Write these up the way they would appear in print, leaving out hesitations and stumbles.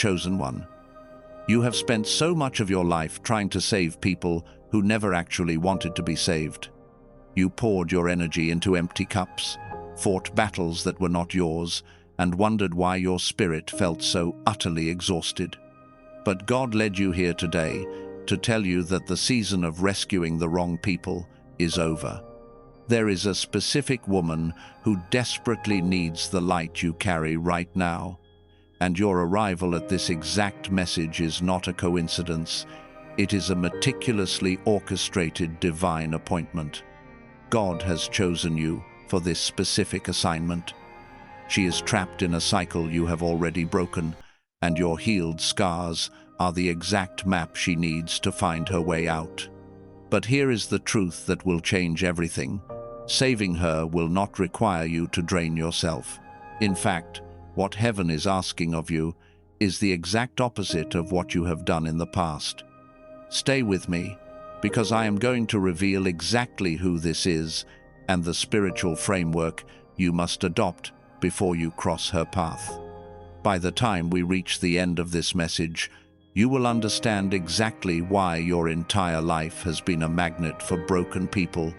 chosen one. You have spent so much of your life trying to save people who never actually wanted to be saved. You poured your energy into empty cups, fought battles that were not yours, and wondered why your spirit felt so utterly exhausted. But God led you here today to tell you that the season of rescuing the wrong people is over. There is a specific woman who desperately needs the light you carry right now, and your arrival at this exact message is not a coincidence. It is a meticulously orchestrated divine appointment. God has chosen you for this specific assignment. She is trapped in a cycle you have already broken, and your healed scars are the exact map she needs to find her way out. But here is the truth that will change everything. Saving her will not require you to drain yourself. In fact, what heaven is asking of you is the exact opposite of what you have done in the past. Stay with me, because I am going to reveal exactly who this is and the spiritual framework you must adopt before you cross her path. By the time we reach the end of this message, you will understand exactly why your entire life has been a magnet for broken people,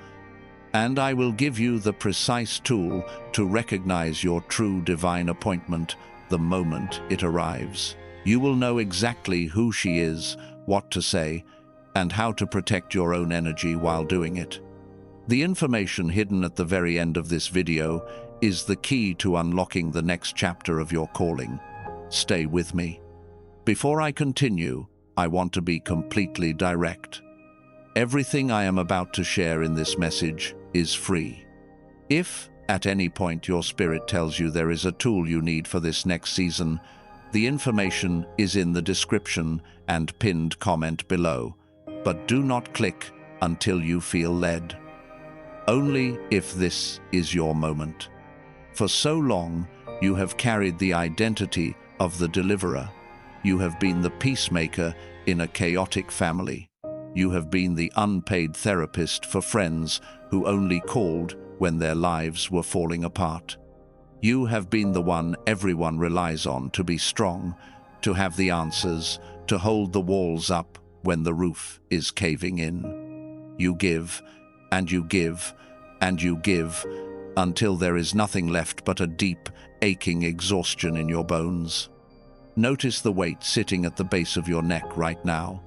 and I will give you the precise tool to recognize your true divine appointment the moment it arrives. You will know exactly who she is, what to say, and how to protect your own energy while doing it. The information hidden at the very end of this video is the key to unlocking the next chapter of your calling. Stay with me. Before I continue, I want to be completely direct. Everything I am about to share in this message is free. If, at any point, your spirit tells you there is a tool you need for this next season, the information is in the description and pinned comment below. But do not click until you feel led. Only if this is your moment. For so long, you have carried the identity of the deliverer. You have been the peacemaker in a chaotic family. You have been the unpaid therapist for friends who only called when their lives were falling apart. You have been the one everyone relies on to be strong, to have the answers, to hold the walls up when the roof is caving in. You give, and you give, and you give, until there is nothing left but a deep, aching exhaustion in your bones. Notice the weight sitting at the base of your neck right now.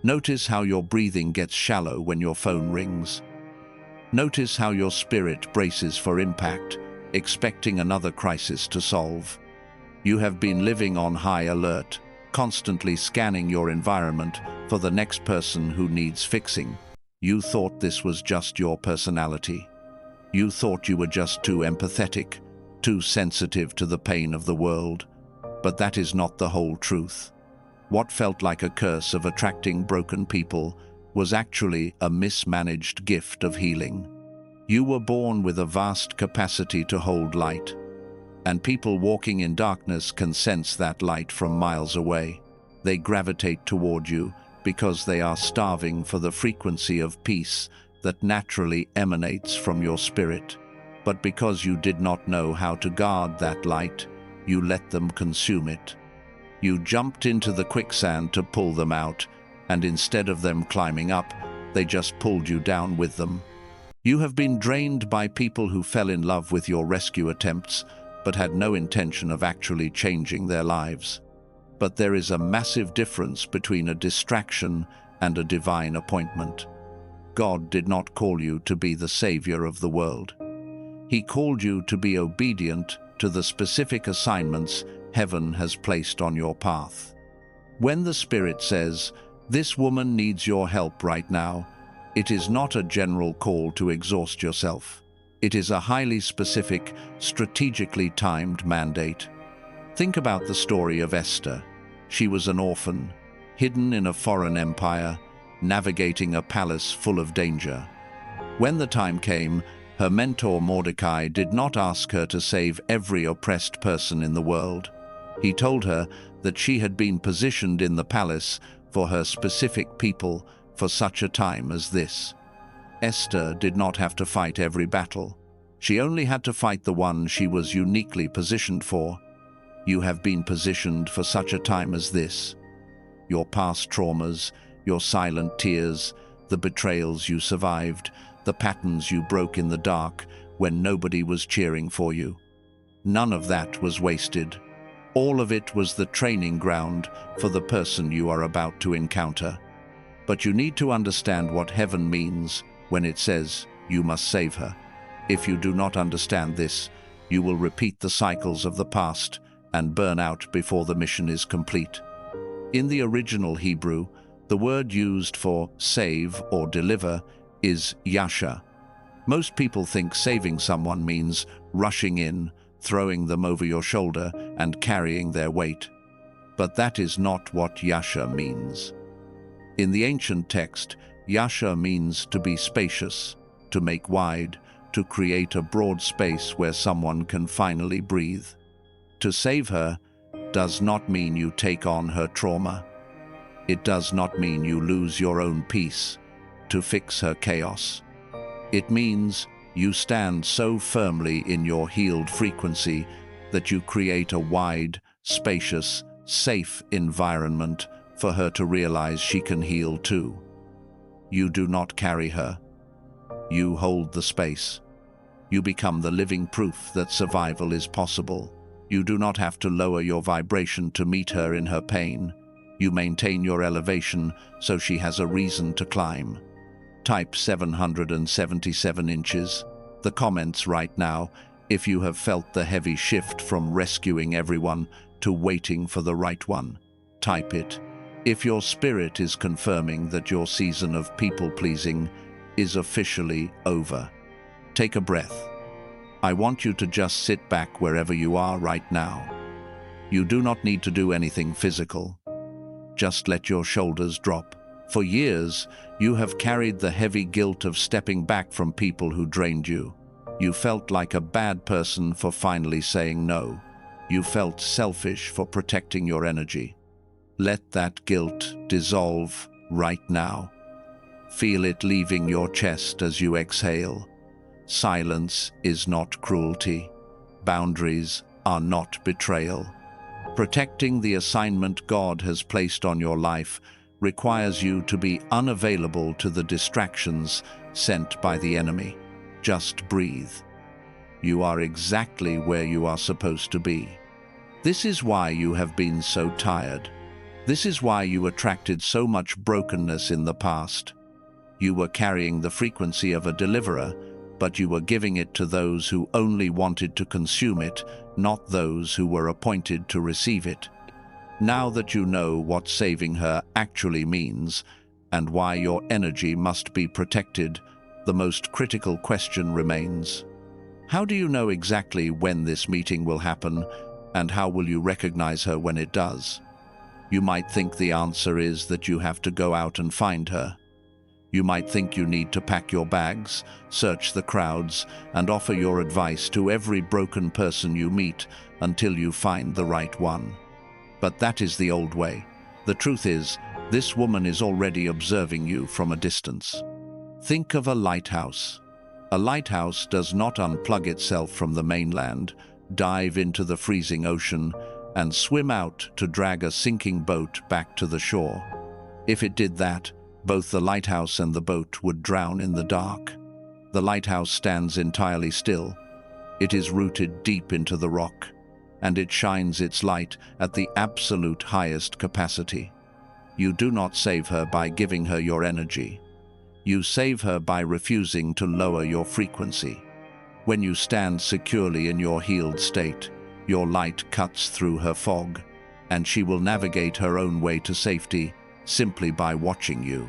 Notice how your breathing gets shallow when your phone rings. Notice how your spirit braces for impact, expecting another crisis to solve. You have been living on high alert, constantly scanning your environment for the next person who needs fixing. You thought this was just your personality. You thought you were just too empathetic, too sensitive to the pain of the world. But that is not the whole truth. What felt like a curse of attracting broken people was actually a mismanaged gift of healing. You were born with a vast capacity to hold light, and people walking in darkness can sense that light from miles away. They gravitate toward you because they are starving for the frequency of peace that naturally emanates from your spirit. But because you did not know how to guard that light, you let them consume it. You jumped into the quicksand to pull them out, and instead of them climbing up, they just pulled you down with them. You have been drained by people who fell in love with your rescue attempts, but had no intention of actually changing their lives. But there is a massive difference between a distraction and a divine appointment. God did not call you to be the savior of the world. He called you to be obedient to the specific assignments heaven has placed on your path. When the Spirit says, "This woman needs your help right now," it is not a general call to exhaust yourself. It is a highly specific, strategically timed mandate. Think about the story of Esther. She was an orphan, hidden in a foreign empire, navigating a palace full of danger. When the time came, her mentor Mordecai did not ask her to save every oppressed person in the world. He told her that she had been positioned in the palace for her specific people for such a time as this. Esther did not have to fight every battle. She only had to fight the one she was uniquely positioned for. You have been positioned for such a time as this. Your past traumas, your silent tears, the betrayals you survived, the patterns you broke in the dark when nobody was cheering for you. None of that was wasted. All of it was the training ground for the person you are about to encounter. But you need to understand what heaven means when it says you must save her. If you do not understand this, you will repeat the cycles of the past and burn out before the mission is complete. In the original Hebrew, the word used for save or deliver is yasha. Most people think saving someone means rushing in, throwing them over your shoulder, and carrying their weight. But that is not what yasha means. In the ancient text, yasha means to be spacious, to make wide, to create a broad space where someone can finally breathe. To save her does not mean you take on her trauma. It does not mean you lose your own peace to fix her chaos. It means you stand so firmly in your healed frequency that you create a wide, spacious, safe environment for her to realize she can heal too. You do not carry her. You hold the space. You become the living proof that survival is possible. You do not have to lower your vibration to meet her in her pain. You maintain your elevation so she has a reason to climb. Type 777 inches. The comments right now if you have felt the heavy shift from rescuing everyone to waiting for the right one. Type it. If your spirit is confirming that your season of people-pleasing is officially over. Take a breath. I want you to just sit back wherever you are right now. You do not need to do anything physical. Just let your shoulders drop. For years, you have carried the heavy guilt of stepping back from people who drained you. You felt like a bad person for finally saying no. You felt selfish for protecting your energy. Let that guilt dissolve right now. Feel it leaving your chest as you exhale. Silence is not cruelty. Boundaries are not betrayal. Protecting the assignment God has placed on your life requires you to be unavailable to the distractions sent by the enemy. Just breathe. You are exactly where you are supposed to be. This is why you have been so tired. This is why you attracted so much brokenness in the past. You were carrying the frequency of a deliverer, but you were giving it to those who only wanted to consume it, not those who were appointed to receive it. Now that you know what saving her actually means, and why your energy must be protected, the most critical question remains. How do you know exactly when this meeting will happen, and how will you recognize her when it does? You might think the answer is that you have to go out and find her. You might think you need to pack your bags, search the crowds, and offer your advice to every broken person you meet until you find the right one. But that is the old way. The truth is, this woman is already observing you from a distance. Think of a lighthouse. A lighthouse does not unplug itself from the mainland, dive into the freezing ocean, and swim out to drag a sinking boat back to the shore. If it did that, both the lighthouse and the boat would drown in the dark. The lighthouse stands entirely still. It is rooted deep into the rock, and it shines its light at the absolute highest capacity. You do not save her by giving her your energy. You save her by refusing to lower your frequency. When you stand securely in your healed state, your light cuts through her fog, and she will navigate her own way to safety simply by watching you.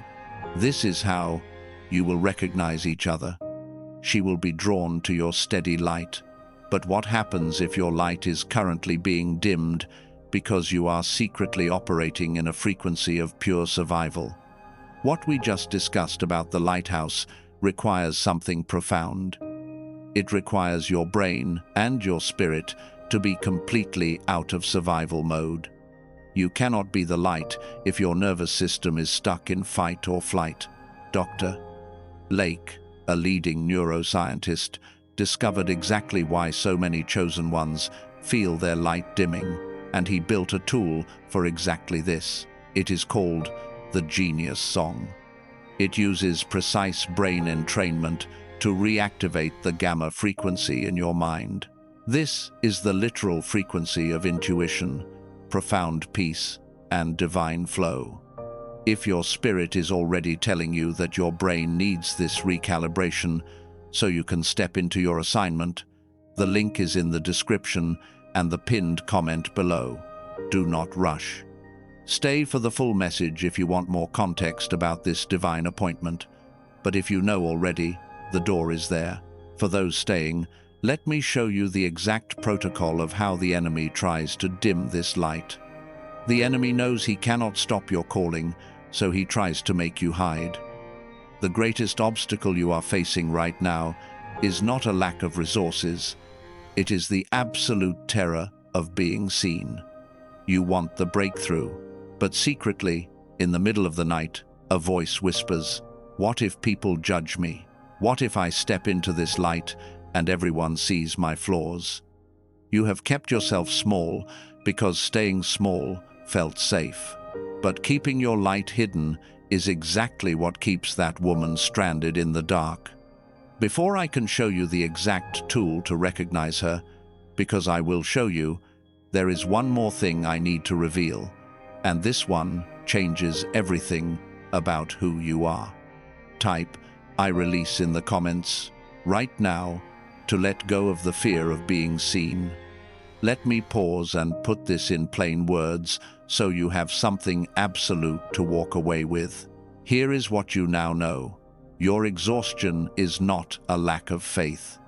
This is how you will recognize each other. She will be drawn to your steady light. But what happens if your light is currently being dimmed because you are secretly operating in a frequency of pure survival? What we just discussed about the lighthouse requires something profound. It requires your brain and your spirit to be completely out of survival mode. You cannot be the light if your nervous system is stuck in fight or flight. Dr. Lake, a leading neuroscientist, discovered exactly why so many chosen ones feel their light dimming, and he built a tool for exactly this. It is called the Genius Song. It uses precise brain entrainment to reactivate the gamma frequency in your mind. This is the literal frequency of intuition, profound peace, and divine flow. If your spirit is already telling you that your brain needs this recalibration so you can step into your assignment, the link is in the description and the pinned comment below. Do not rush. Stay for the full message if you want more context about this divine appointment. But if you know already, the door is there. For those staying, let me show you the exact protocol of how the enemy tries to dim this light. The enemy knows he cannot stop your calling, so he tries to make you hide. The greatest obstacle you are facing right now is not a lack of resources. It is the absolute terror of being seen. You want the breakthrough, but secretly, in the middle of the night, a voice whispers, "What if people judge me? What if I step into this light and everyone sees my flaws?" You have kept yourself small because staying small felt safe. But keeping your light hidden is exactly what keeps that woman stranded in the dark. Before I can show you the exact tool to recognize her, because I will show you, there is one more thing I need to reveal, and this one changes everything about who you are. Type "I release" in the comments right now to let go of the fear of being seen. Let me pause and put this in plain words so you have something absolute to walk away with. Here is what you now know. Your exhaustion is not a lack of faith.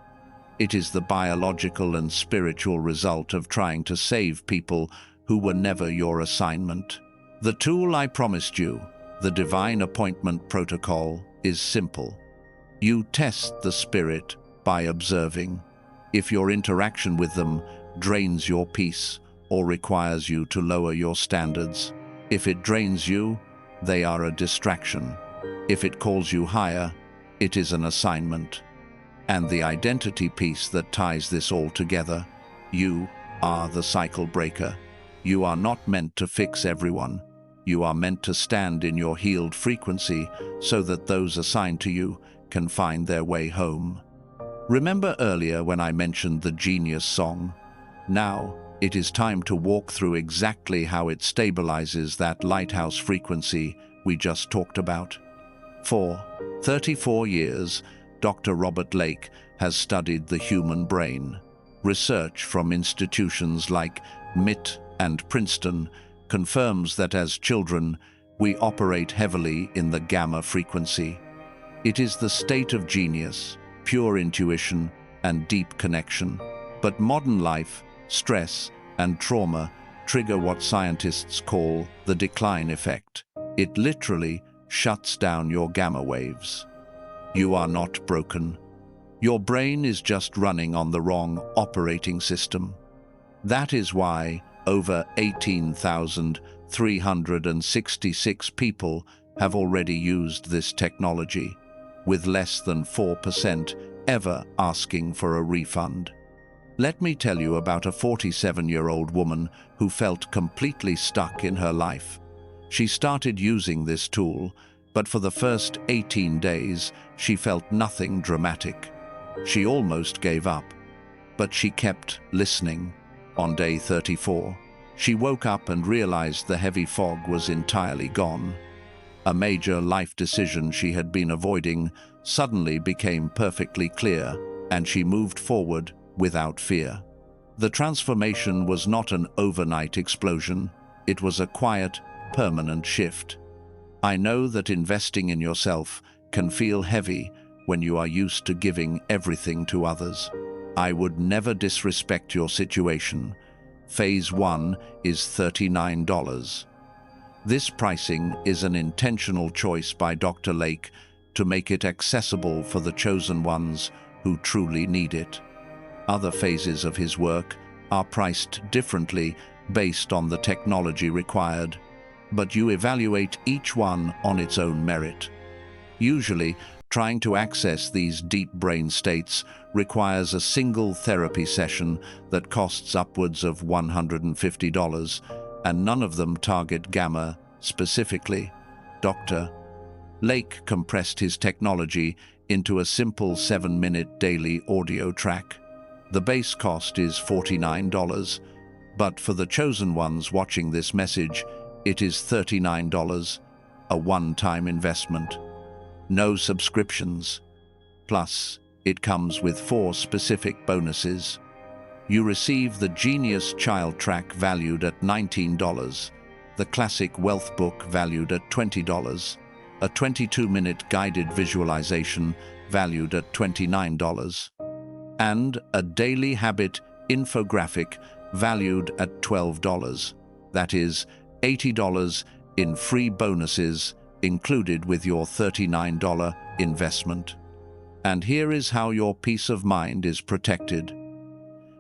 It is the biological and spiritual result of trying to save people who were never your assignment. The tool I promised you, the Divine Appointment Protocol, is simple. You test the spirit by observing. If your interaction with them drains your peace or requires you to lower your standards, if it drains you, they are a distraction. If it calls you higher, it is an assignment. And the identity piece that ties this all together, you are the cycle breaker. You are not meant to fix everyone. You are meant to stand in your healed frequency so that those assigned to you can find their way home. Remember earlier when I mentioned the Genius Song? Now, it is time to walk through exactly how it stabilizes that lighthouse frequency we just talked about. For 34 years, Dr. Robert Lake has studied the human brain. Research from institutions like MIT and Princeton confirms that as children, we operate heavily in the gamma frequency. It is the state of genius, pure intuition, and deep connection. But modern life, stress, and trauma trigger what scientists call the decline effect. It literally shuts down your gamma waves. You are not broken. Your brain is just running on the wrong operating system. That is why over 18,366 people have already used this technology, with less than 4% ever asking for a refund. Let me tell you about a 47-year-old woman who felt completely stuck in her life. She started using this tool, but for the first 18 days, she felt nothing dramatic. She almost gave up, but she kept listening. On day 34, she woke up and realized the heavy fog was entirely gone. A major life decision she had been avoiding suddenly became perfectly clear, and she moved forward without fear. The transformation was not an overnight explosion. It was a quiet, permanent shift. I know that investing in yourself can feel heavy when you are used to giving everything to others. I would never disrespect your situation. Phase 1 is $39. This pricing is an intentional choice by Dr. Lake to make it accessible for the chosen ones who truly need it. Other phases of his work are priced differently based on the technology required, but you evaluate each one on its own merit. Usually, Trying to access these deep brain states requires a single therapy session that costs upwards of $150, and none of them target gamma specifically. Dr. Lake compressed his technology into a simple 7-minute daily audio track. The base cost is $49, but for the chosen ones watching this message, it is $39, a one-time investment. No subscriptions. Plus, it comes with 4 specific bonuses. You receive the Genius Child Track valued at $19, the Classic Wealth Book valued at $20, a 22-minute guided visualization valued at $29, and a daily habit infographic valued at $12. That is, $80 in free bonuses included with your $39 investment. And here is how your peace of mind is protected.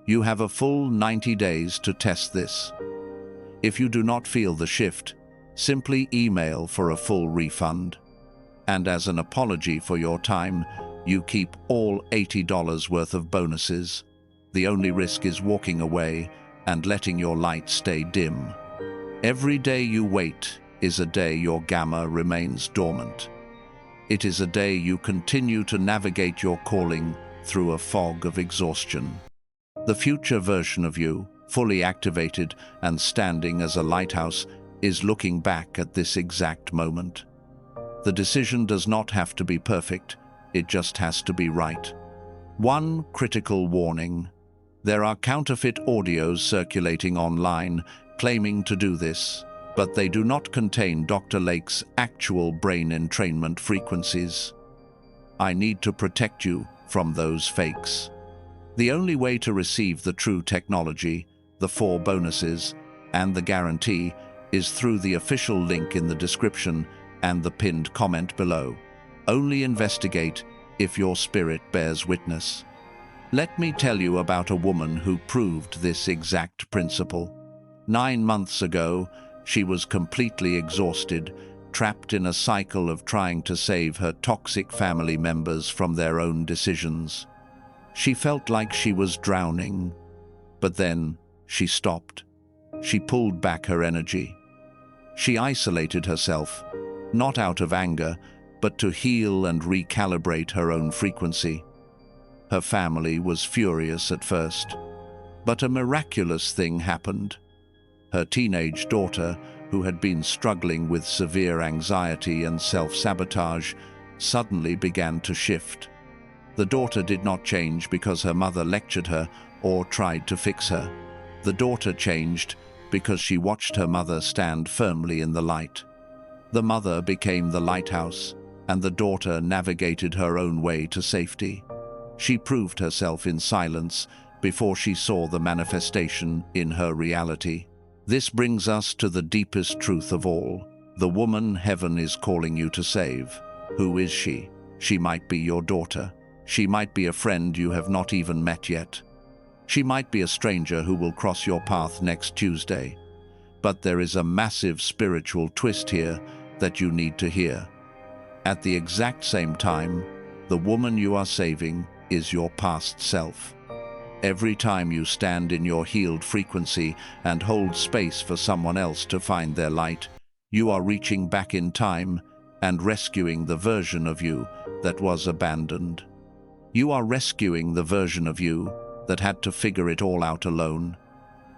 You have a full 90 days to test this. If you do not feel the shift, simply email for a full refund. And as an apology for your time, you keep all $80 worth of bonuses. The only risk is walking away and letting your light stay dim. Every day you wait is a day your gamma remains dormant. It is a day you continue to navigate your calling through a fog of exhaustion. The future version of you, fully activated and standing as a lighthouse, is looking back at this exact moment. The decision does not have to be perfect, it just has to be right. One critical warning. There are counterfeit audios circulating online claiming to do this, but they do not contain Dr. Lake's actual brain entrainment frequencies. I need to protect you from those fakes. The only way to receive the true technology, the 4 bonuses, and the guarantee is through the official link in the description and the pinned comment below. Only investigate if your spirit bears witness. Let me tell you about a woman who proved this exact principle. 9 months ago, she was completely exhausted, trapped in a cycle of trying to save her toxic family members from their own decisions. She felt like she was drowning, but then she stopped. She pulled back her energy. She isolated herself, not out of anger, but to heal and recalibrate her own frequency. Her family was furious at first, but a miraculous thing happened. Her teenage daughter, who had been struggling with severe anxiety and self-sabotage, suddenly began to shift. The daughter did not change because her mother lectured her or tried to fix her. The daughter changed because she watched her mother stand firmly in the light. The mother became the lighthouse, and the daughter navigated her own way to safety. She proved herself in silence before she saw the manifestation in her reality. This brings us to the deepest truth of all. The woman heaven is calling you to save. Who is she? She might be your daughter. She might be a friend you have not even met yet. She might be a stranger who will cross your path next Tuesday. But there is a massive spiritual twist here that you need to hear. At the exact same time, the woman you are saving is your past self. Every time you stand in your healed frequency and hold space for someone else to find their light, you are reaching back in time and rescuing the version of you that was abandoned. You are rescuing the version of you that had to figure it all out alone.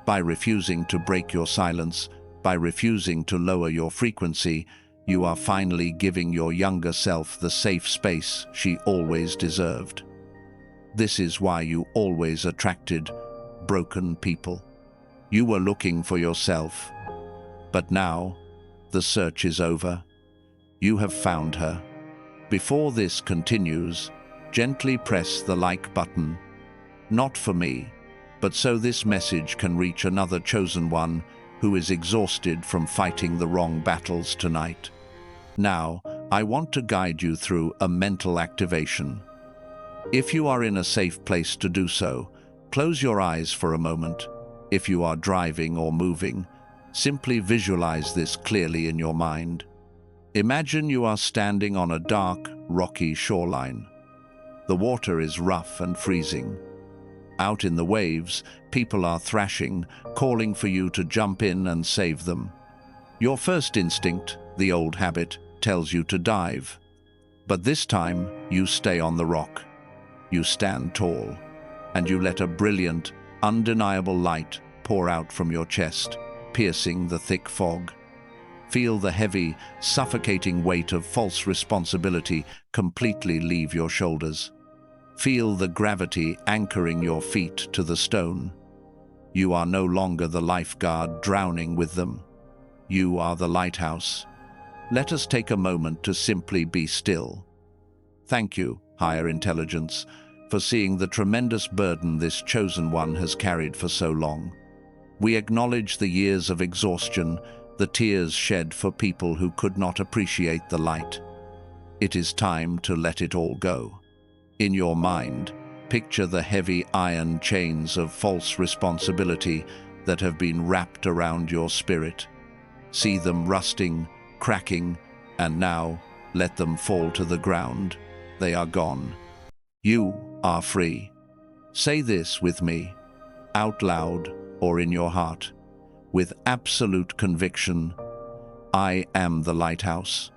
By refusing to break your silence, by refusing to lower your frequency, you are finally giving your younger self the safe space she always deserved. This is why you always attracted broken people. You were looking for yourself, but now the search is over. You have found her. Before this continues, gently press the like button. Not for me, but so this message can reach another chosen one who is exhausted from fighting the wrong battles tonight. Now, I want to guide you through a mental activation. If you are in a safe place to do so, close your eyes for a moment. If you are driving or moving, simply visualize this clearly in your mind. Imagine you are standing on a dark, rocky shoreline. The water is rough and freezing. Out in the waves, people are thrashing, calling for you to jump in and save them. Your first instinct, the old habit, tells you to dive. But this time, you stay on the rock. You stand tall, and you let a brilliant, undeniable light pour out from your chest, piercing the thick fog. Feel the heavy, suffocating weight of false responsibility completely leave your shoulders. Feel the gravity anchoring your feet to the stone. You are no longer the lifeguard drowning with them. You are the lighthouse. Let us take a moment to simply be still. Thank you, higher intelligence, for seeing the tremendous burden this chosen one has carried for so long. We acknowledge the years of exhaustion, the tears shed for people who could not appreciate the light. It is time to let it all go. In your mind, picture the heavy iron chains of false responsibility that have been wrapped around your spirit. See them rusting, cracking, and now let them fall to the ground. They are gone. You are free. Say this with me, out loud or in your heart, with absolute conviction. I am the lighthouse.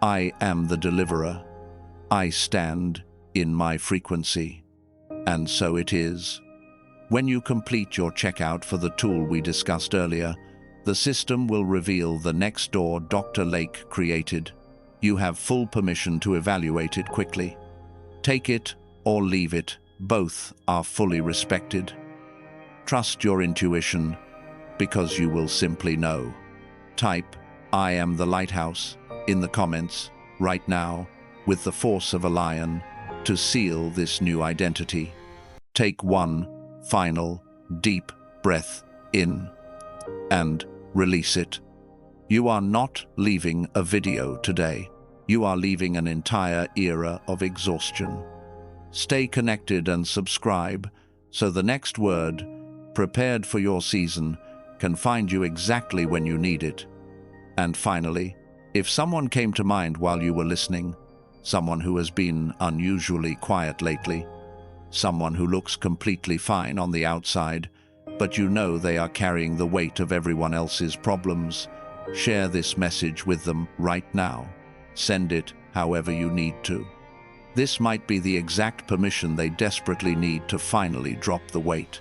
I am the deliverer. I stand in my frequency. And so it is. When you complete your checkout for the tool we discussed earlier, the system will reveal the next door Dr. Lake created. You have full permission to evaluate it quickly. Take it or leave it. Both are fully respected. Trust your intuition, because you will simply know. Type, I am the lighthouse, in the comments, right now, with the force of a lion, to seal this new identity. Take one final, deep breath in, and release it. You are not leaving a video today. You are leaving an entire era of exhaustion. Stay connected and subscribe, so the next word, prepared for your season, can find you exactly when you need it. And finally, if someone came to mind while you were listening, someone who has been unusually quiet lately, someone who looks completely fine on the outside, but you know they are carrying the weight of everyone else's problems, share this message with them right now. Send it however you need to. This might be the exact permission they desperately need to finally drop the weight.